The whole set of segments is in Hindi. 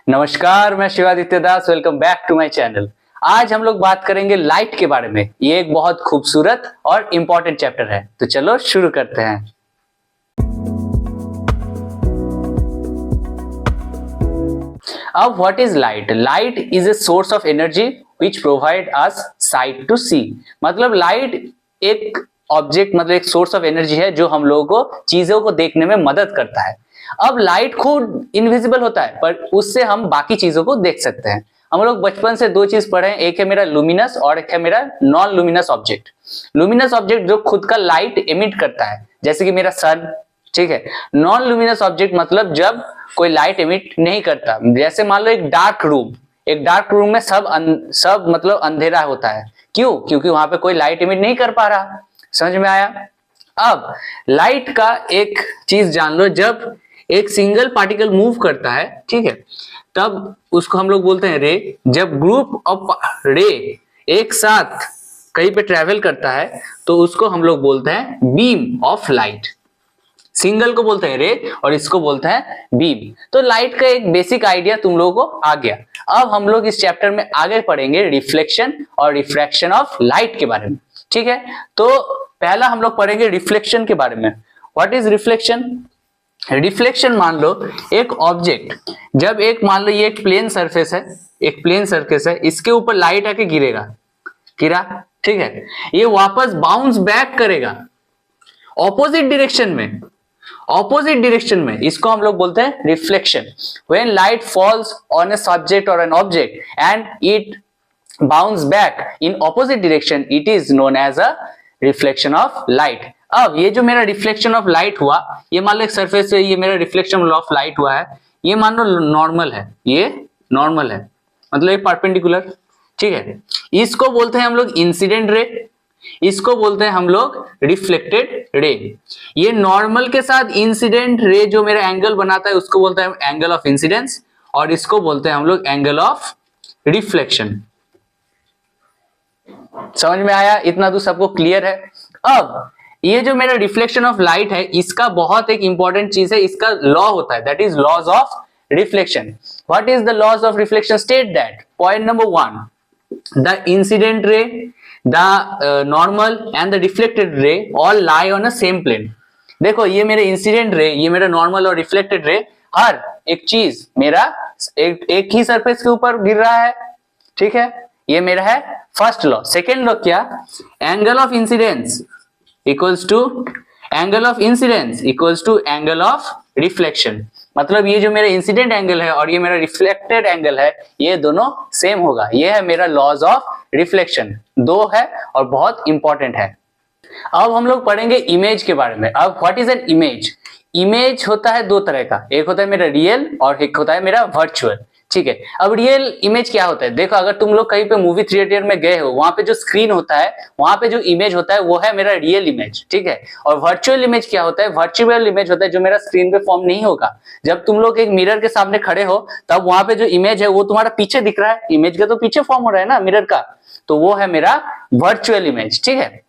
नमस्कार, मैं Shivaditya Das. Welcome back to my channel. आज हम लोग बात करेंगे लाइट के बारे में। ये एक बहुत खूबसूरत और इम्पोर्टेंट चैप्टर है, तो चलो शुरू करते हैं। अब what is light? Light is a source of energy which provide us sight to see. मतलब लाइट एक ऑब्जेक्ट, मतलब एक सोर्स ऑफ एनर्जी है जो हम लोगों को चीजों को देखने में मदद करता है। अब लाइट खुद इनविजिबल होता है, पर उससे हम बाकी चीजों को देख सकते हैं। हम लोग बचपन से दो चीज पढ़े हैं, एक है मेरा लुमिनस और एक है मेरा non luminous object. Luminous object जो खुद का लाइट एमिट करता है, जैसे कि मेरा सन, ठीक है। नॉन लुमिनस ऑब्जेक्ट मतलब जब कोई लाइट एमिट नहीं करता। जैसे मान लो एक डार्क रूम, एक डार्क रूम में सब मतलब अंधेरा होता है। क्यों? क्योंकि वहां पे कोई लाइट एमिट नहीं कर पा रहा। समझ में आया? अब लाइट का एक चीज जान लो, जब एक सिंगल पार्टिकल मूव करता है, ठीक है, तब उसको हम लोग बोलते हैं रे। जब ग्रुप ऑफ रे एक साथ कहीं पे ट्रेवल करता है तो उसको हम लोग बोलते हैं बीम ऑफ लाइट। सिंगल को बोलते हैं रे और इसको बोलते हैं बीम। तो लाइट का एक बेसिक आइडिया तुम लोगों को आ गया। अब हम लोग इस चैप्टर में आगे पढ़ेंगे रिफ्लेक्शन और रिफ्रैक्शन ऑफ लाइट के बारे में, ठीक है। तो पहला हम लोग पढ़ेंगे रिफ्लेक्शन के बारे में। What is reflection? रिफ्लेक्शन मान लो एक ऑब्जेक्ट, जब एक मान लो ये एक प्लेन सरफेस है, एक प्लेन सरफेस है, इसके ऊपर लाइट आके गिरेगा, गिरा, ठीक है, ये वापस बाउंस बैक करेगा ऑपोजिट डायरेक्शन में, ऑपोजिट डायरेक्शन में। इसको हम लोग बोलते हैं reflection. When light falls on a subject और an object and it bounce back in opposite direction, it is known as a reflection of light. अब ये जो मेरा रिफ्लेक्शन ऑफ लाइट हुआ, ये मान लो एक सरफेस से ये मेरा रिफ्लेक्शन ऑफ लाइट हुआ है, ये मान लो नॉर्मल है, ये नॉर्मल है, मतलब ये परपेंडिकुलर, ठीक है। इसको बोलते हैं हम लोग इंसिडेंट रे, इसको बोलते हैं हम लोग रिफ्लेक्टेड रे। ये नॉर्मल के साथ इंसिडेंट रे जो मेरा एंगल बनाता है उसको बोलते हैं एंगल ऑफ इंसिडेंस, और इसको बोलते हैं हम लोग एंगल ऑफ रिफ्लेक्शन। समझ में आया? इतना तो सबको क्लियर है। अब ये जो मेरा रिफ्लेक्शन ऑफ लाइट है, इसका बहुत एक इंपॉर्टेंट चीज है, इसका लॉ होता है, that is laws of reflection. What is the laws of reflection? State that point number 1, the incident ray, the normal and the reflected ray all lie on a same plane. देखो ये मेरे इंसिडेंट रे, ये मेरा नॉर्मल और रिफ्लेक्टेड रे, हर एक चीज मेरा एक ही सरफेस के ऊपर गिर रहा है, ठीक है। ये मेरा है फर्स्ट लॉ। सेकेंड लॉ क्या? Angle of incidence equals to angle of incidence equals to angle of reflection. मतलब ये जो मेरा इंसिडेंट एंगल है और ये मेरा रिफ्लेक्टेड एंगल है, ये दोनों सेम होगा। ये है मेरा लॉज ऑफ रिफ्लेक्शन। दो है और बहुत इंपॉर्टेंट है। अब हम लोग पढ़ेंगे इमेज के बारे में। अब what is an image? Image होता है दो तरह का, एक होता है मेरा रियल और एक होता है मेरा वर्चुअल, ठीक है। अब रियल इमेज क्या होता है? देखो अगर तुम लोग कहीं पे मूवी थिएटर में गए हो, वहां पे जो स्क्रीन होता है, वहां पे जो इमेज होता है वो है मेरा रियल इमेज, ठीक है। और वर्चुअल इमेज क्या होता है? वर्चुअल इमेज होता है जो मेरा स्क्रीन पे फॉर्म नहीं होगा। जब तुम लोग एक मिरर के सामने खड़े हो, तब वहां पे जो इमेज है वो तुम्हारा पीछे दिख रहा है, इमेज का तो पीछे फॉर्म हो रहा है ना मिरर का, तो वो है मेरा वर्चुअल इमेज, ठीक है।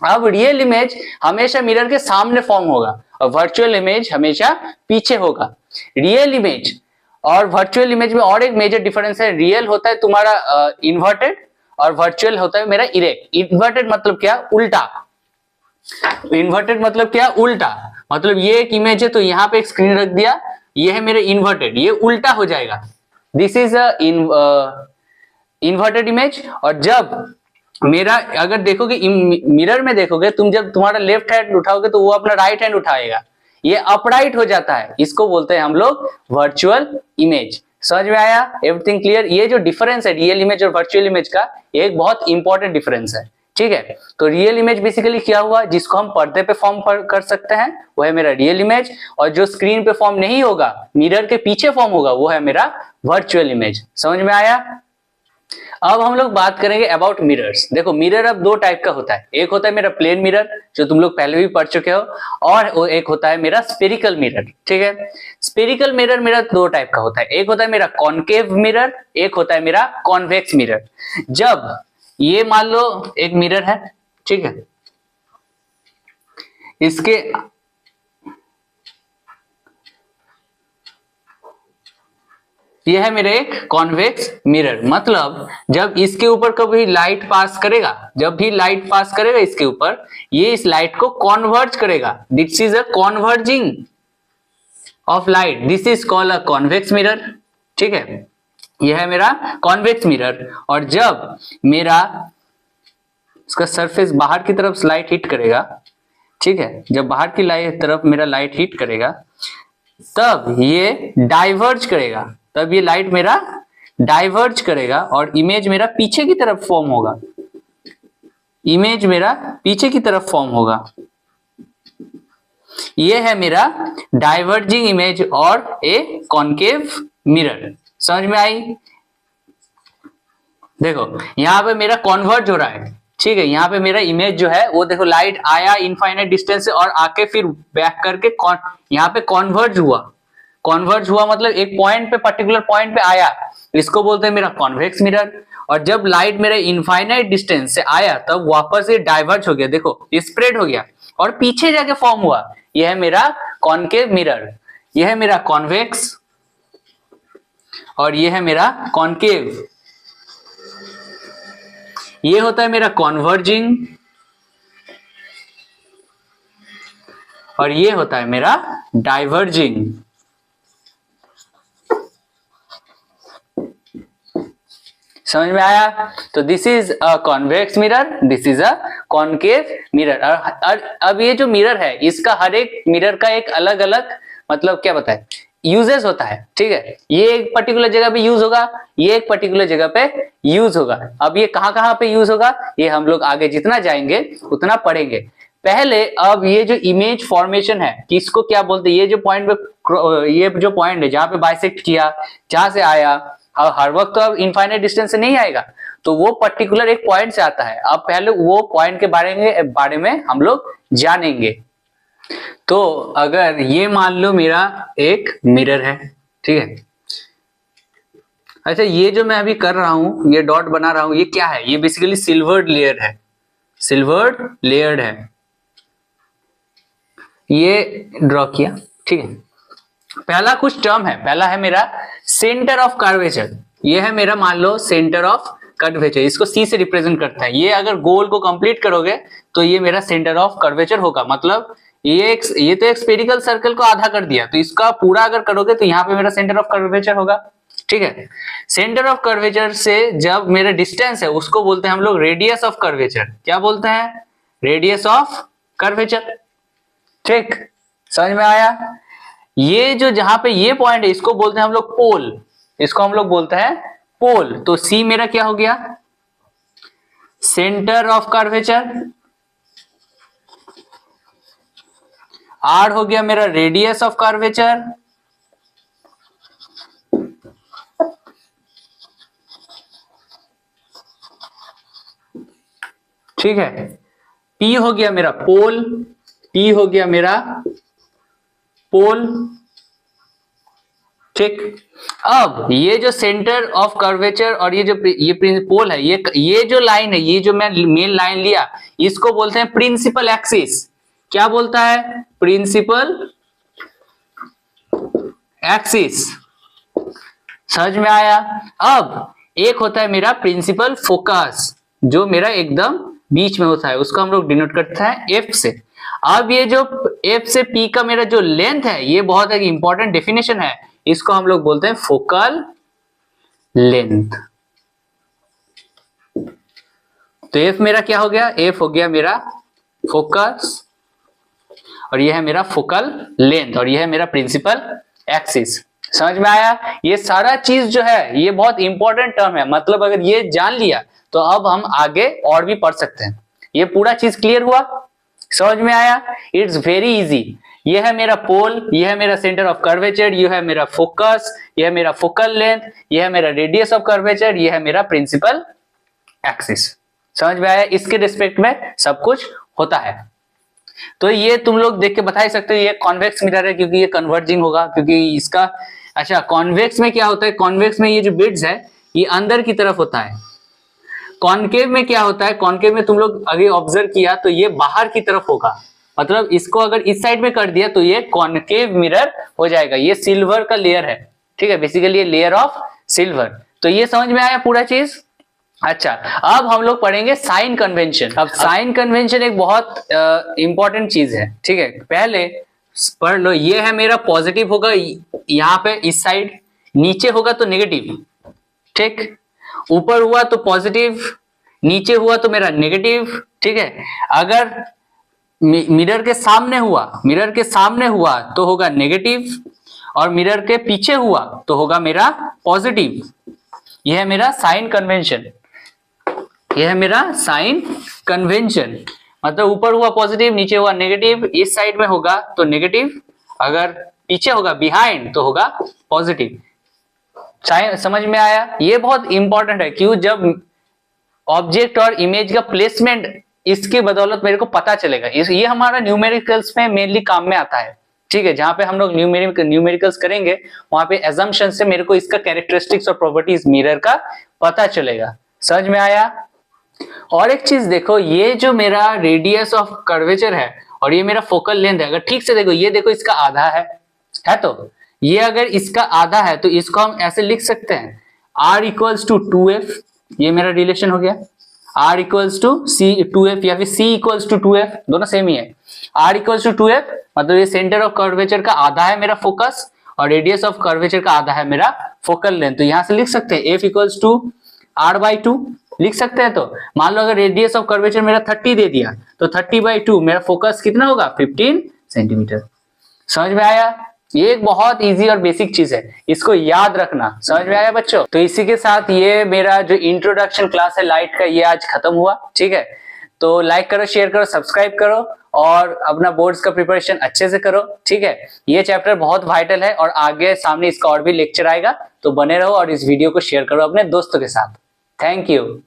अब रियल इमेज हमेशा मिरर के सामने फॉर्म होगा और वर्चुअल इमेज हमेशा पीछे होगा। रियल इमेज और वर्चुअल इमेज में और एक मेजर डिफरेंस है। रियल होता है तुम्हारा इन्वर्टेड और वर्चुअल होता है मेरा इरेक्ट। इन्वर्टेड मतलब क्या? उल्टा। इन्वर्टेड मतलब क्या? उल्टा। मतलब ये एक इमेज है तो यहाँ पे एक स्क्रीन रख दिया, ये है मेरे इन्वर्टेड, ये उल्टा हो जाएगा। This is inverted image. और जब मेरा अगर देखोगे मिरर में देखोगे तुम, जब तुम्हारा लेफ्ट हैंड उठाओगे तो वो अपना राइट हैंड उठाएगा, ये अपराइट हो जाता है, इसको बोलते हैं हम लोग वर्चुअल इमेज। समझ में आया? Everything clear? ये जो डिफरेंस है रियल इमेज और वर्चुअल इमेज का, ये एक बहुत इंपॉर्टेंट डिफरेंस है, ठीक है। तो रियल इमेज बेसिकली क्या हुआ? जिसको हम पर्दे पे फॉर्म कर सकते हैं वो है मेरा रियल इमेज, और जो स्क्रीन पे फॉर्म नहीं होगा, मिरर के पीछे फॉर्म होगा, वो है मेरा वर्चुअल इमेज। समझ में आया? अब हम लोग बात करेंगे अबाउट मिरर्स। देखो मिरर अब दो टाइप का होता है, एक होता है मेरा प्लेन मिरर जो तुम लोग पहले भी पढ़ चुके हो, और एक होता है मेरा स्फेरिकल मिरर, ठीक है। स्फेरिकल मिरर मेरा दो टाइप का होता है, एक होता है मेरा कॉनकेव मिरर, एक होता है मेरा कॉन्वेक्स मिरर। जब ये मान लो एक मिरर है, ठीक है, इसके यह है मेरा एक कॉन्वेक्स मिरर। मतलब जब इसके ऊपर कभी लाइट पास करेगा, जब भी लाइट पास करेगा इसके ऊपर, ये इस लाइट को कॉन्वर्ज करेगा। This is a converging of light, this is called a convex mirror. ठीक है, यह है मेरा कॉन्वेक्स मिरर। और जब मेरा इसका सरफेस बाहर की तरफ लाइट हिट करेगा, ठीक है, जब बाहर की लाइट तरफ मेरा लाइट हिट करेगा, तब ये डाइवर्ज करेगा, तब ये लाइट मेरा डाइवर्ज करेगा और इमेज मेरा पीछे की तरफ फॉर्म होगा, इमेज मेरा पीछे की तरफ फॉर्म होगा। ये है मेरा डाइवर्जिंग इमेज और ए कॉन्केव मिरर। समझ में आई? देखो यहां पे मेरा कॉन्वर्ज हो रहा है, ठीक है, यहाँ पे मेरा इमेज जो है वो देखो, लाइट आया इनफाइनाइट डिस्टेंस से और आके फिर बैक करके यहाँ पे कॉन्वर्ज हुआ। कॉन्वर्ज हुआ मतलब एक पॉइंट पे, पर्टिकुलर पॉइंट पे आया, इसको बोलते हैं मेरा कॉन्वेक्स मिरर। और जब लाइट मेरे इनफाइनाइट डिस्टेंस से आया तब वापस ये डाइवर्ज हो गया, देखो स्प्रेड हो गया और पीछे जाके फॉर्म हुआ। यह है मेरा कॉन्केव मिरर, यह है मेरा कॉन्वेक्स और यह है मेरा कॉन्केव। ये होता है मेरा कॉन्वर्जिंग और ये होता है मेरा डाइवर्जिंग। समझ में आया? तो this is a convex mirror, this is a concave mirror. और अब ये जो मिरर है, इसका हर एक मिरर का एक अलग अलग मतलब क्या बताए, यूजेस होता है। ठीक है, ये एक पर्टिकुलर जगह पे यूज होगा, ये एक पर्टिकुलर जगह पे यूज होगा। अब ये कहां कहां पे यूज होगा, ये हम लोग आगे जितना जाएंगे उतना पढ़ेंगे। पहले अब ये जो इमेज फॉर्मेशन है, किसको क्या बोलते हैं, ये जो पॉइंट पे, ये जो पॉइंट है जहां पे बाइसेक्ट किया, जहां से आया, अब हर वक्त तो अब इनफाइनाइट डिस्टेंस से नहीं आएगा, तो वो पर्टिकुलर एक पॉइंट से आता है। अब पहले वो पॉइंट के बारे में हम लोग जानेंगे। तो अगर ये मान लो मेरा एक मिरर है, ठीक है, अच्छा ये जो मैं अभी कर रहा हूं, ये डॉट बना रहा हूं, ये क्या है, ये बेसिकली सिल्वर्ड लेयर है, सिल्वर्ड लेयर्ड है, ये ड्रॉ किया। ठीक है, पहला कुछ टर्म है, पहला है मेरा सेंटर ऑफ कर्वेचर, ये है मेरा मान लो सेंटर ऑफ कर्वेचर, इसको सी से रिप्रेजेंट करता है। ये अगर गोल को कंप्लीट करोगे तो ये मेरा सेंटर ऑफ कर्वेचर होगा। मतलब ये तो एक स्फेरिकल सर्कल को आधा कर दिया, तो इसका पूरा अगर करोगे तो यहाँ पे मेरा सेंटर ऑफ कर्वेचर होगा। ठीक है, सेंटर ऑफ कर्वेचर से जब मेरा डिस्टेंस है उसको बोलते हैं हम लोग रेडियस ऑफ कर्वेचर। क्या बोलते हैं? Radius of curvature. ठीक, समझ में आया? ये जो जहां पे ये पॉइंट है इसको बोलते हैं हम लोग पोल, इसको हम लोग बोलते हैं पोल। तो सी मेरा क्या हो गया, सेंटर ऑफ कर्वेचर, आर हो गया मेरा रेडियस ऑफ कर्वेचर, ठीक है, पी हो गया मेरा पोल, पी हो गया मेरा पोल। ठीक, अब ये जो सेंटर ऑफ कर्वेचर और ये जो पोल है, ये जो लाइन है, ये जो मैं मेन लाइन लिया, इसको बोलते हैं प्रिंसिपल एक्सिस। क्या बोलता है? Principal axis. समझ में आया? अब एक होता है मेरा प्रिंसिपल फोकस, जो मेरा एकदम बीच में होता है, उसको हम लोग डिनोट करते हैं एफ से। अब ये जो एफ से पी का मेरा जो लेंथ है, ये बहुत एक इंपॉर्टेंट डेफिनेशन है, इसको हम लोग बोलते हैं फोकल लेंथ। तो एफ मेरा क्या हो गया? एफ हो गया मेरा फोकस और यह है मेरा फोकल लेंथ और यह है मेरा प्रिंसिपल एक्सिस। समझ में आया? ये सारा चीज जो है ये बहुत इंपॉर्टेंट टर्म है, मतलब अगर ये जान लिया तो अब हम आगे और भी पढ़ सकते हैं। ये पूरा चीज क्लियर हुआ? समझ में आया? It's very easy. यह है मेरा पोल, यह है मेरा सेंटर ऑफ कर्वेचर, यह है मेरा फोकस, यह है मेरा फोकल लेंथ, यह है मेरा रेडियस ऑफ कर्वेचर, यह है मेरा प्रिंसिपल एक्सिस। समझ में आया? इसके रिस्पेक्ट में सब कुछ होता है। तो ये तुम लोग देख के बता ही सकते हो ये कॉन्वेक्स मिरर है, क्योंकि ये कन्वर्जिंग होगा, क्योंकि इसका अच्छा कॉन्वेक्स में क्या होता है, कॉन्वेक्स में ये जो बिट्स है ये अंदर की तरफ होता है। कॉन्केव में क्या होता है, कॉन्केव में तुम लोग अगर ऑब्जर्व किया तो ये बाहर की तरफ होगा, मतलब इसको अगर इस साइड में कर दिया तो ये कॉन्केव मिरर हो जाएगा। ये सिल्वर का लेयर है, ठीक है, बेसिकली लेयर ऑफ सिल्वर। तो ये समझ में आया पूरा चीज। अच्छा, अब हम लोग पढ़ेंगे साइन कन्वेंशन। अब साइन कन्वेंशन एक बहुत इंपॉर्टेंट चीज है, ठीक है। पहले पढ़ लो, ये है मेरा पॉजिटिव होगा यहाँ पे इस साइड, नीचे होगा तो नेगेटिव, ठीक, ऊपर हुआ तो पॉजिटिव, नीचे हुआ तो मेरा नेगेटिव, ठीक है। अगर मिरर के सामने हुआ तो होगा नेगेटिव, और मिरर के पीछे हुआ तो होगा मेरा पॉजिटिव। यह है मेरा साइन कन्वेंशन, मतलब ऊपर हुआ पॉजिटिव, नीचे हुआ नेगेटिव, इस साइड में होगा तो नेगेटिव, अगर पीछे होगा बिहाइंड तो होगा पॉजिटिव। समझ में आया? ये बहुत इंपॉर्टेंट है, क्यों? जब ऑब्जेक्ट और इमेज का प्लेसमेंट, इसके बदौलत मेरे को पता चलेगा। ये हमारा न्यूमेरिकल्स में मेनली काम में आता है, ठीक है। जहां पे हम लोग न्यूमेरिकल्स करेंगे, वहां पे एजम्पशन से मेरे को इसका कैरेक्टरिस्टिक्स और प्रॉपर्टीज मिरर का पता चलेगा। समझ में आया? और एक चीज देखो, ये जो मेरा रेडियस ऑफ कर्वेचर है और ये मेरा फोकल लेंथ है, अगर ठीक से देखो, ये देखो इसका आधा है तो ये अगर इसका आधा है तो इसको हम ऐसे लिख सकते हैं, r इक्वल्स टू 2f, ये मेरा रिलेशन हो गया। r इक्वल्स टू 2f या फिर c इक्वल्स टू 2f, दोनों सेम ही है। r इक्वल्स टू 2f मतलब ये सेंटर ऑफ कर्वेचर का आधा है मेरा फोकस, और रेडियस ऑफ कर्वेचर का आधा है मेरा फोकल लेंथ। तो यहां से लिख सकते हैं f इक्वल्स टू r/2 लिख सकते हैं। तो मान लो अगर रेडियस ऑफ कर्वेचर मेरा 30 दे दिया तो 30/2 मेरा फोकस कितना होगा? 15 सेंटीमीटर। समझ में आया? ये एक बहुत इजी और बेसिक चीज है, इसको याद रखना। समझ में आया बच्चों? तो इसी के साथ ये मेरा जो इंट्रोडक्शन क्लास है लाइट का, ये आज खत्म हुआ, ठीक है। तो लाइक करो, शेयर करो, सब्सक्राइब करो और अपना बोर्ड्स का प्रिपरेशन अच्छे से करो, ठीक है। ये चैप्टर बहुत वाइटल है और आगे सामने इसका और भी लेक्चर आएगा, तो बने रहो और इस वीडियो को शेयर करो अपने दोस्तों के साथ। Thank you.